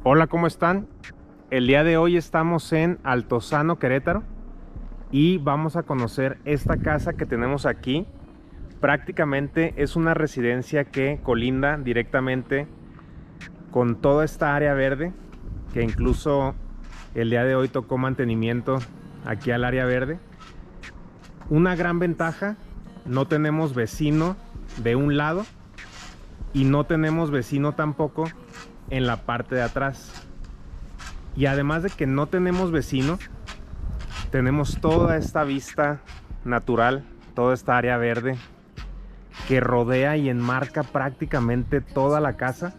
Hola, ¿cómo están? El día de hoy estamos en Altozano, Querétaro, y vamos a conocer esta casa que tenemos aquí. Prácticamente es una residencia que colinda directamente con toda esta área verde, que incluso el día de hoy tocó mantenimiento aquí al área verde. Una gran ventaja: no tenemos vecino de un lado y no tenemos vecino tampoco en la parte de atrás. Y además de que no tenemos vecino, tenemos toda esta vista natural, toda esta área verde que rodea y enmarca prácticamente toda la casa.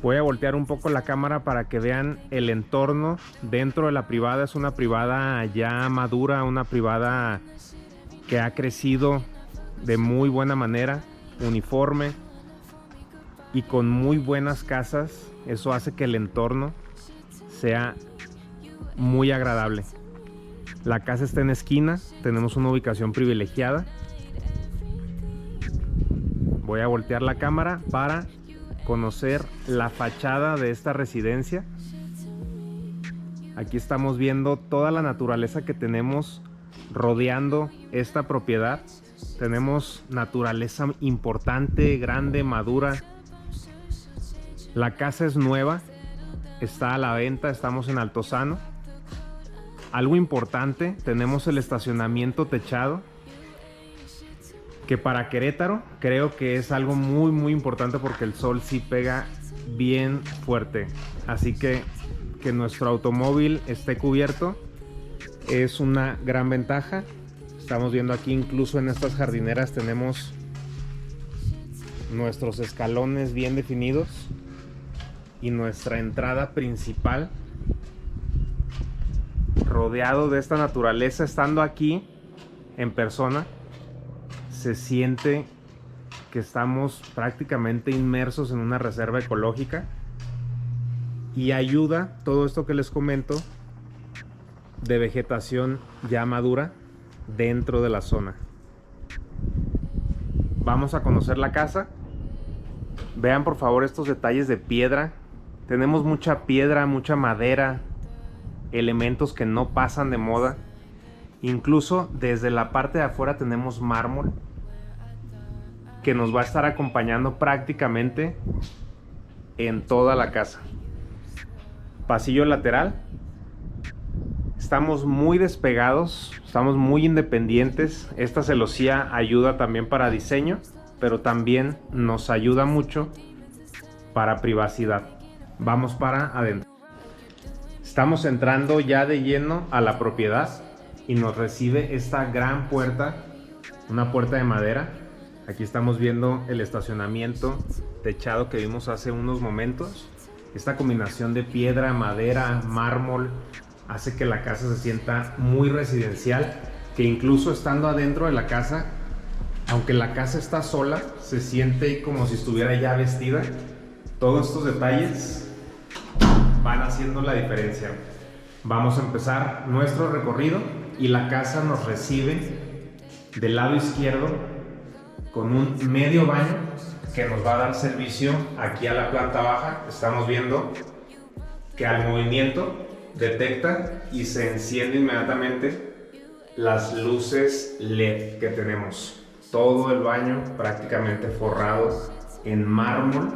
Voy a voltear un poco la cámara para que vean el entorno dentro de la privada. Es una privada ya madura, una privada que ha crecido de muy buena manera, uniforme y con muy buenas casas. Eso hace que el entorno sea muy agradable. La casa está en esquina, tenemos una ubicación privilegiada. Voy a voltear la cámara para conocer la fachada de esta residencia. Aquí estamos viendo toda la naturaleza que tenemos rodeando esta propiedad. Tenemos naturaleza importante, grande, madura. La casa es nueva, está a la venta, estamos en Altozano. Algo importante, tenemos el estacionamiento techado, que para Querétaro creo que es algo muy importante porque el sol sí pega bien fuerte. Así que nuestro automóvil esté cubierto es una gran ventaja. Estamos viendo aquí, incluso en estas jardineras tenemos nuestros escalones bien definidos y nuestra entrada principal rodeado de esta naturaleza. Estando aquí en persona, se siente que estamos prácticamente inmersos en una reserva ecológica, y ayuda todo esto que les comento de vegetación ya madura dentro de la zona. Vamos a conocer la casa. Vean por favor estos detalles de piedra. Tenemos mucha piedra, mucha madera, elementos que no pasan de moda. Incluso desde la parte de afuera tenemos mármol que nos va a estar acompañando prácticamente en toda la casa. Pasillo lateral. Estamos muy despegados, estamos muy independientes. Esta celosía ayuda también para diseño, pero también nos ayuda mucho para privacidad. Vamos para adentro. Estamos entrando ya de lleno a la propiedad y nos recibe esta gran puerta, una puerta de madera. Aquí estamos viendo el estacionamiento techado que vimos hace unos momentos. Esta combinación de piedra, madera, mármol hace que la casa se sienta muy residencial, que incluso estando adentro de la casa, aunque la casa está sola, se siente como si estuviera ya vestida. Todos estos detalles van haciendo la diferencia. Vamos a empezar nuestro recorrido y la casa nos recibe del lado izquierdo con un medio baño que nos va a dar servicio aquí a la planta baja. Estamos viendo que al movimiento detecta y se enciende inmediatamente las luces LED que tenemos. Todo el baño prácticamente forrado en mármol,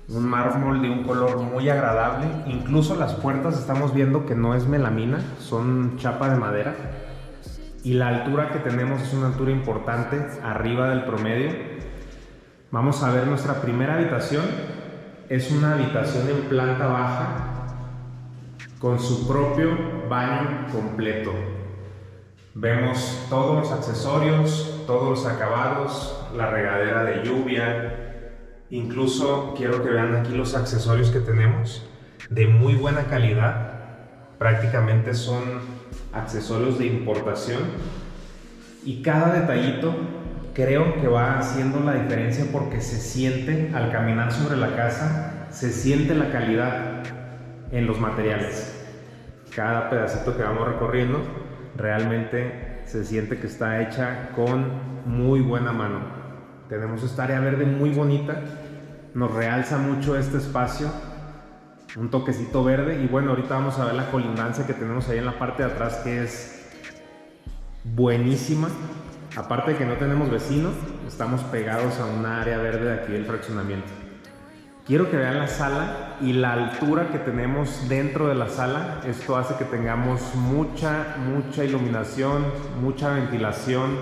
un mármol de un color muy agradable. Incluso las puertas estamos viendo que no es melamina, son chapa de madera, y la altura que tenemos es una altura importante, arriba del promedio. Vamos a ver nuestra primera habitación. Es una habitación en planta baja con su propio baño completo. Vemos todos los accesorios, todos los acabados, la regadera de lluvia. Incluso quiero que vean aquí los accesorios que tenemos, de muy buena calidad. Prácticamente son accesorios de importación, y cada detallito creo que va haciendo la diferencia porque se siente, al caminar sobre la casa, se siente la calidad en los materiales. Cada pedacito que vamos recorriendo realmente se siente que está hecha con muy buena mano. Tenemos esta área verde muy bonita nos realza mucho este espacio, un toquecito verde. Y bueno, ahorita vamos a ver la colindancia que tenemos ahí en la parte de atrás, que es buenísima. Aparte de que no tenemos vecinos, estamos pegados a una área verde de aquí del fraccionamiento. Quiero que vean la sala y la altura que tenemos dentro de la sala. Esto hace que tengamos mucha iluminación, mucha ventilación,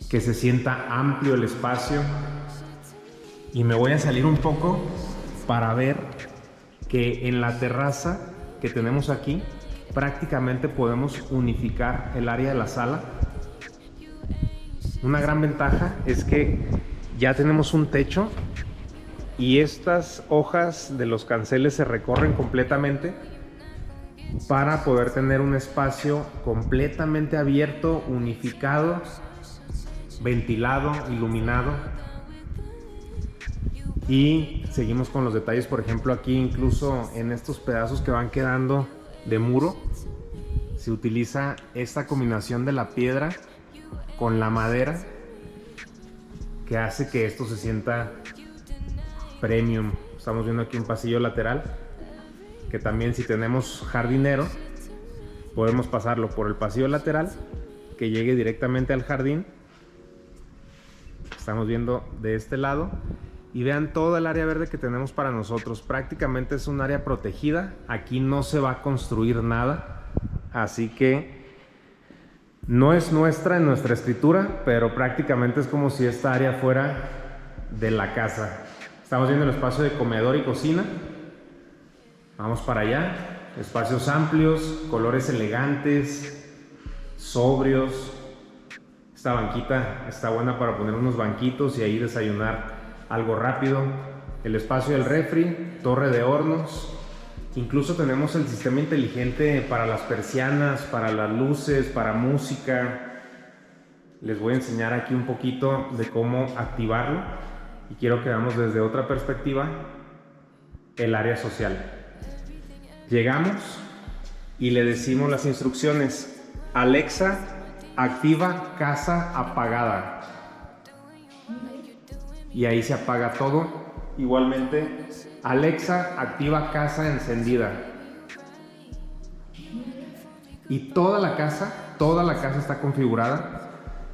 que se sienta amplio el espacio. Y me voy a salir un poco para ver que en la terraza que tenemos aquí prácticamente podemos unificar el área de la sala. Una gran ventaja es que ya tenemos un techo y estas hojas de los canceles se recorren completamente para poder tener un espacio completamente abierto, unificado, ventilado, iluminado. Y seguimos con los detalles, por ejemplo aquí incluso en estos pedazos que van quedando de muro se utiliza esta combinación de la piedra con la madera, que hace que esto se sienta premium. Estamos viendo aquí un pasillo lateral que también, si tenemos jardinero, podemos pasarlo por el pasillo lateral que llegue directamente al jardín. Estamos viendo de este lado y vean todo el área verde que tenemos para nosotros. Prácticamente es un área protegida. Aquí no se va a construir nada, así que no es nuestra en nuestra escritura, pero prácticamente es como si esta área fuera de la casa. Estamos viendo el espacio de comedor y cocina. Vamos para allá. Espacios amplios, colores elegantes, sobrios. Esta banquita está buena para poner unos banquitos y ahí desayunar algo rápido. El espacio del refri, torre de hornos. Incluso tenemos el sistema inteligente para las persianas, para las luces, para música. Les voy a enseñar aquí un poquito de cómo activarlo y quiero que veamos desde otra perspectiva el área social. Llegamos y le decimos las instrucciones: Alexa, activa casa apagada. Y ahí se apaga todo. Igualmente, Alexa, activa casa encendida. Y toda la casa está configurada.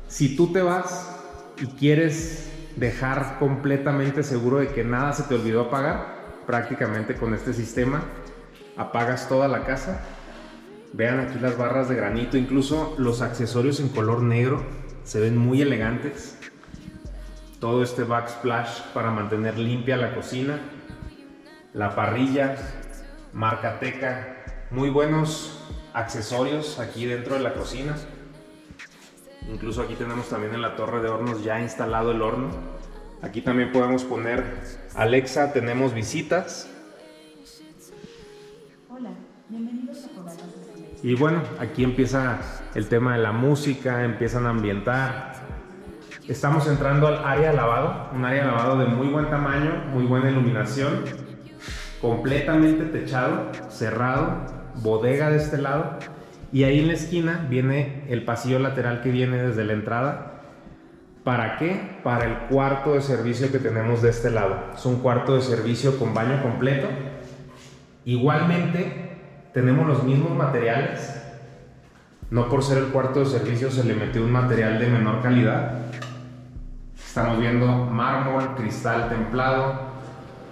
Si tú te vas y quieres dejar completamente seguro de que nada se te olvidó apagar, prácticamente con este sistema apagas toda la casa. Vean aquí las barras de granito, incluso los accesorios en color negro se ven muy elegantes. Todo este backsplash para mantener limpia la cocina. La parrilla, marca Teca. Muy buenos accesorios aquí dentro de la cocina. Incluso aquí tenemos también en la torre de hornos ya instalado el horno. Aquí también podemos poner Alexa, tenemos visitas. Hola, bienvenidos a Probar. Y bueno, aquí empieza el tema de la música, empiezan a ambientar. Estamos entrando al área de lavado, un área de lavado de muy buen tamaño, muy buena iluminación, completamente techado, cerrado, bodega de este lado, y ahí en la esquina viene el pasillo lateral que viene desde la entrada. ¿Para qué? Para el cuarto de servicio que tenemos de este lado. Es un cuarto de servicio con baño completo. Igualmente tenemos los mismos materiales. No por ser el cuarto de servicio se le metió un material de menor calidad. Estamos viendo mármol, cristal templado,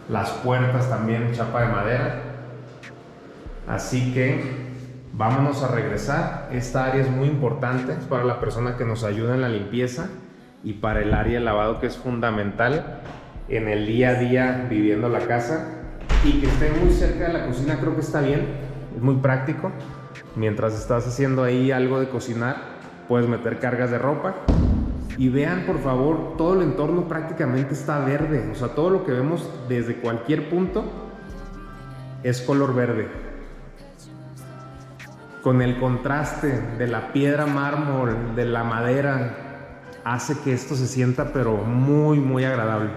las puertas también chapa de madera. Así que vámonos a regresar. Esta área es muy importante, es para la persona que nos ayuda en la limpieza y para el área de lavado, que es fundamental en el día a día viviendo la casa. Y que esté muy cerca de la cocina creo que está bien, es muy práctico. Mientras estás haciendo ahí algo de cocinar, puedes meter cargas de ropa. Y vean por favor, todo el entorno prácticamente está verde. O sea, todo lo que vemos desde cualquier punto es color verde. Con el contraste de la piedra mármol, de la madera, hace que esto se sienta pero muy agradable.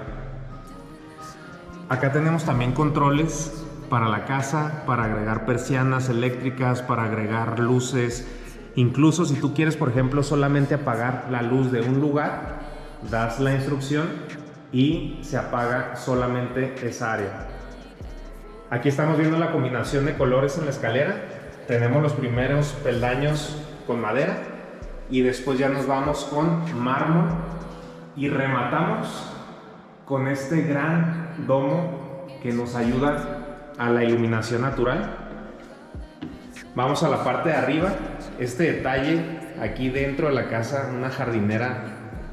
Acá tenemos también controles para la casa, para agregar persianas eléctricas, para agregar luces. Incluso si tú quieres, por ejemplo, solamente apagar la luz de un lugar, das la instrucción y se apaga solamente esa área. Aquí estamos viendo la combinación de colores en la escalera. Tenemos los primeros peldaños con madera y después ya nos vamos con mármol y rematamos con este gran domo que nos ayuda a la iluminación natural. Vamos a la parte de arriba. Este detalle aquí dentro de la casa, una jardinera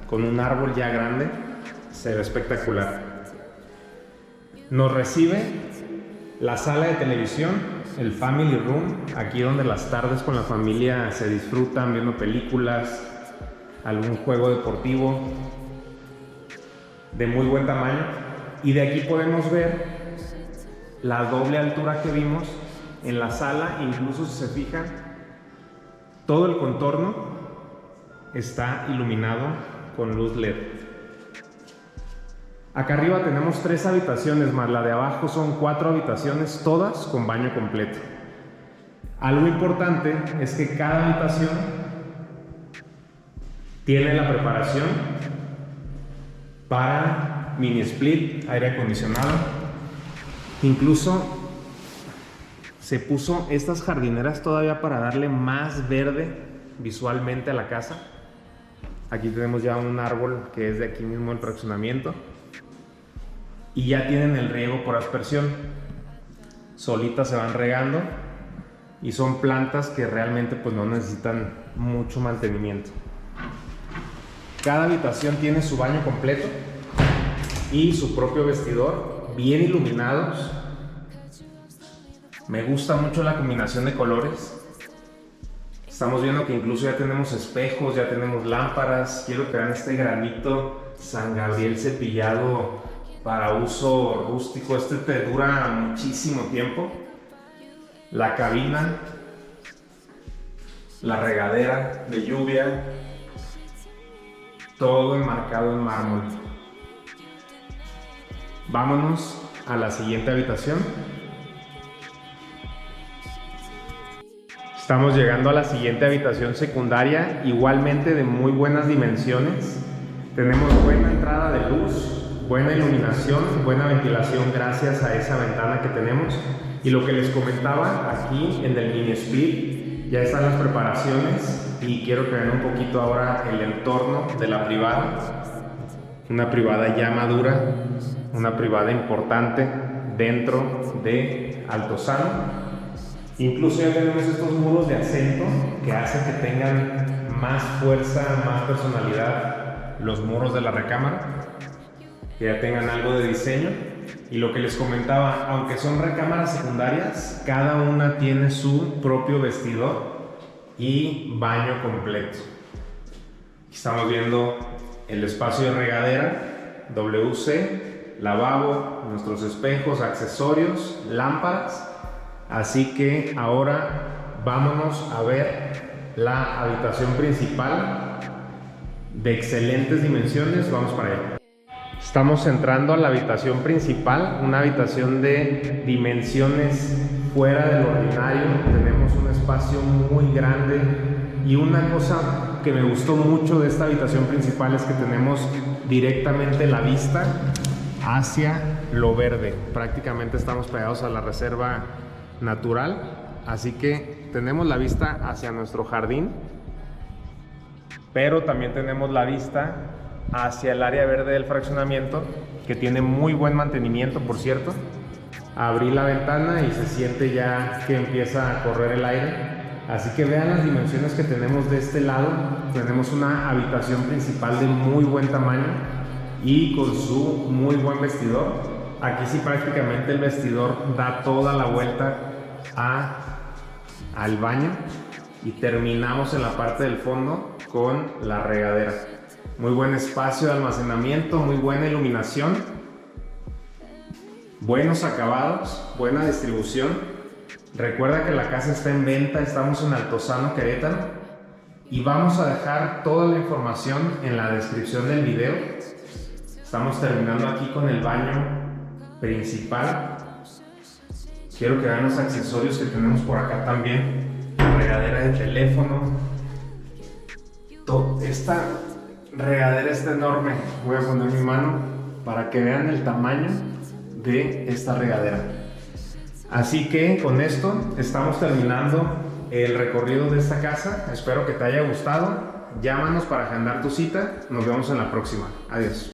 con un árbol ya grande, se ve espectacular. Nos recibe la sala de televisión, el Family Room, aquí donde las tardes con la familia se disfrutan viendo películas, algún juego deportivo de muy buen tamaño. Y de aquí podemos ver la doble altura que vimos en la sala. Incluso si se fijan, todo el contorno está iluminado con luz LED. Acá arriba tenemos 3 habitaciones más la de abajo, son 4 habitaciones, todas con baño completo. Algo importante es que cada habitación tiene la preparación para mini split, aire acondicionado. Incluso se puso estas jardineras todavía para darle más verde visualmente a la casa. Aquí tenemos ya un árbol que es de aquí mismo el fraccionamiento. Y ya tienen el riego por aspersión. Solitas se van regando y son plantas que realmente pues no necesitan mucho mantenimiento. Cada habitación tiene su baño completo y su propio vestidor, bien iluminados. Me gusta mucho la combinación de colores. Estamos viendo que incluso ya tenemos espejos, ya tenemos lámparas. Quiero que vean este granito San Gabriel cepillado para uso rústico. Este te dura muchísimo tiempo. La cabina, la regadera de lluvia, todo enmarcado en mármol. Vámonos a la siguiente habitación. Estamos llegando a la siguiente habitación secundaria, igualmente de muy buenas dimensiones. Tenemos buena entrada de luz, buena iluminación, buena ventilación gracias a esa ventana que tenemos. Y lo que les comentaba, aquí en el mini split ya están las preparaciones y quiero que vean un poquito ahora el entorno de la privada. Una privada ya madura, una privada importante dentro de Altozano. Incluso ya tenemos estos muros de acento que hacen que tengan más fuerza, más personalidad los muros de la recámara, que ya tengan algo de diseño. Y lo que les comentaba, aunque son recámaras secundarias, cada una tiene su propio vestidor y baño completo. Estamos viendo el espacio de regadera, WC, lavabo, nuestros espejos, accesorios, lámparas. Así que ahora vámonos a ver la habitación principal de excelentes dimensiones. Vamos para allá. Estamos entrando a la habitación principal, una habitación de dimensiones fuera del ordinario. Tenemos un espacio muy grande y una cosa que me gustó mucho de esta habitación principal es que tenemos directamente la vista hacia lo verde. Prácticamente estamos pegados a la reserva natural, así que tenemos la vista hacia nuestro jardín, pero también tenemos la vista hacia el área verde del fraccionamiento, que tiene muy buen mantenimiento, por cierto. Abrí la ventana y se siente ya que empieza a correr el aire. Así que vean las dimensiones que tenemos de este lado. Tenemos una habitación principal de muy buen tamaño y con su muy buen vestidor. Aquí sí prácticamente el vestidor da toda la vuelta al baño y terminamos en la parte del fondo con la regadera. Muy buen espacio de almacenamiento, muy buena iluminación, buenos acabados, buena distribución. Recuerda que la casa está en venta, estamos en Altozano, Querétaro, y vamos a dejar toda la información en la descripción del video. Estamos terminando aquí con el baño principal. Quiero que vean los accesorios que tenemos por acá también. La regadera de teléfono. Esta regadera está enorme. Voy a poner mi mano. para que vean el tamaño de esta regadera. Así que con esto estamos terminando el recorrido de esta casa. Espero que te haya gustado. Llámanos para agendar tu cita. Nos vemos en la próxima. Adiós.